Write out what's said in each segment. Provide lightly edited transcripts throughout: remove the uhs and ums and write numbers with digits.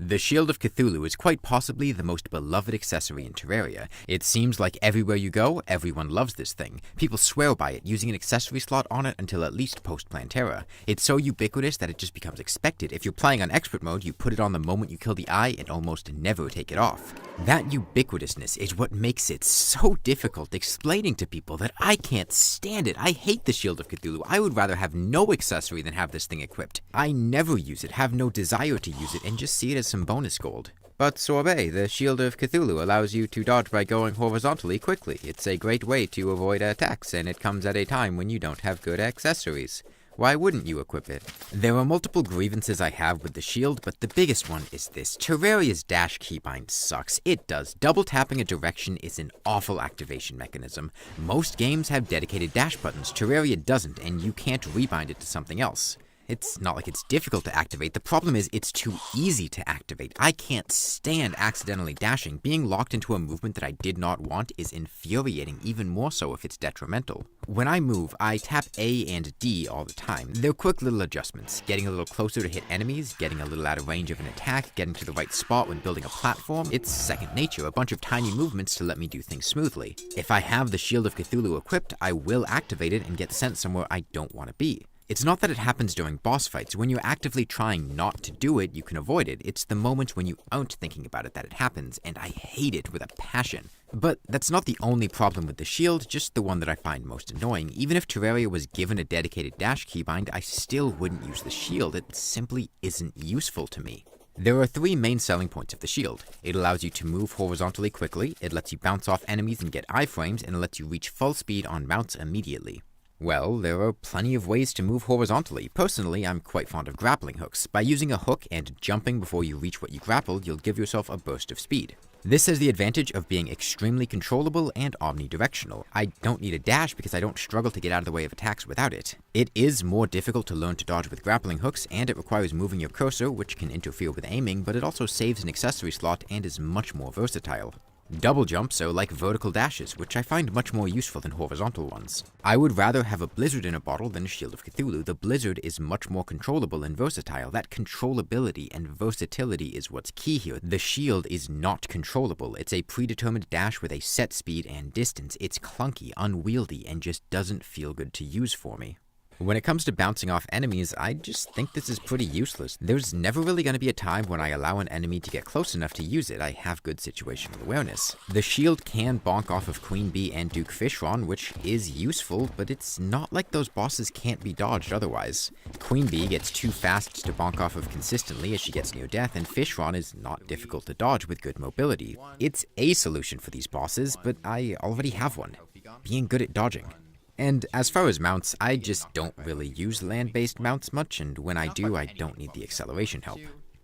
The Shield of Cthulhu is quite possibly the most beloved accessory in Terraria. It seems like everywhere you go, everyone loves this thing. People swear by it, using an accessory slot on it until at least post-Plantera. It's so ubiquitous that it just becomes expected. If you're playing on expert mode, you put it on the moment you kill the eye and almost never take it off. That ubiquitousness is what makes it so difficult explaining to people that I can't stand it. I hate the Shield of Cthulhu. I would rather have no accessory than have this thing equipped. I never use it, have no desire to use it, and just see it as some bonus gold. But Sorbet, the Shield of Cthulhu, allows you to dodge by going horizontally quickly. It's a great way to avoid attacks, and it comes at a time when you don't have good accessories. Why wouldn't you equip it? There are multiple grievances I have with the shield, but the biggest one is this. Terraria's dash keybind sucks. It does. Double tapping a direction is an awful activation mechanism. Most games have dedicated dash buttons. Terraria doesn't, and you can't rebind it to something else. It's not like it's difficult to activate. The problem is it's too easy to activate. I can't stand accidentally dashing. Being locked into a movement that I did not want is infuriating, even more so if it's detrimental. When I move, I tap A and D all the time. They're quick little adjustments. Getting a little closer to hit enemies, getting a little out of range of an attack, getting to the right spot when building a platform. It's second nature, a bunch of tiny movements to let me do things smoothly. If I have the Shield of Cthulhu equipped, I will activate it and get sent somewhere I don't want to be. It's not that it happens during boss fights. When you're actively trying not to do it, you can avoid it. It's the moments when you aren't thinking about it that it happens, and I hate it with a passion. But that's not the only problem with the shield, just the one that I find most annoying. Even if Terraria was given a dedicated dash keybind, I still wouldn't use the shield. It simply isn't useful to me. There are three main selling points of the shield. It allows you to move horizontally quickly, it lets you bounce off enemies and get iframes, and it lets you reach full speed on mounts immediately. Well, there are plenty of ways to move horizontally. Personally, I'm quite fond of grappling hooks. By using a hook and jumping before you reach what you grappled, you'll give yourself a burst of speed. This has the advantage of being extremely controllable and omnidirectional. I don't need a dash because I don't struggle to get out of the way of attacks without it. It is more difficult to learn to dodge with grappling hooks, and it requires moving your cursor, which can interfere with aiming, but it also saves an accessory slot and is much more versatile. Double jumps are like vertical dashes, which I find much more useful than horizontal ones. I would rather have a blizzard in a bottle than a Shield of Cthulhu. The blizzard is much more controllable and versatile. That controllability and versatility is what's key here. The shield is not controllable. It's a predetermined dash with a set speed and distance. It's clunky, unwieldy, and just doesn't feel good to use for me. When it comes to bouncing off enemies, I just think this is pretty useless. There's never really going to be a time when I allow an enemy to get close enough to use it. I have good situational awareness. The shield can bonk off of Queen Bee and Duke Fishron, which is useful, but it's not like those bosses can't be dodged otherwise. Queen Bee gets too fast to bonk off of consistently as she gets near death, and Fishron is not difficult to dodge with good mobility. It's a solution for these bosses, but I already have one: being good at dodging. And as far as mounts, I just don't really use land-based mounts much, and when I do, I don't need the acceleration help.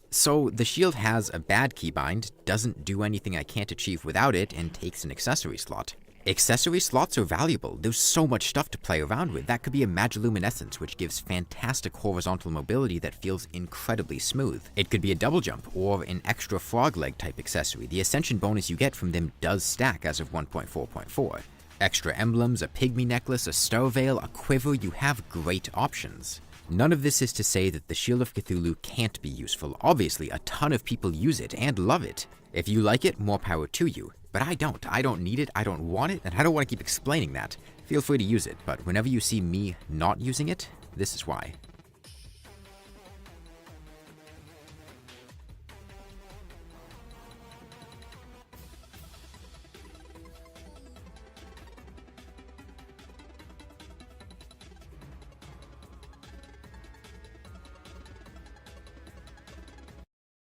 So the shield has a bad keybind, doesn't do anything I can't achieve without it, and takes an accessory slot. Accessory slots are valuable. There's so much stuff to play around with. That could be a Magiluminescence, which gives fantastic horizontal mobility that feels incredibly smooth. It could be a double jump, or an extra frog leg type accessory. The ascension bonus you get from them does stack as of 1.4.4. Extra emblems, a pygmy necklace, a star veil, a quiver, you have great options. None of this is to say that the Shield of Cthulhu can't be useful. Obviously, a ton of people use it and love it. If you like it, more power to you. But I don't. I don't need it, I don't want it, and I don't want to keep explaining that. Feel free to use it, but whenever you see me not using it, this is why.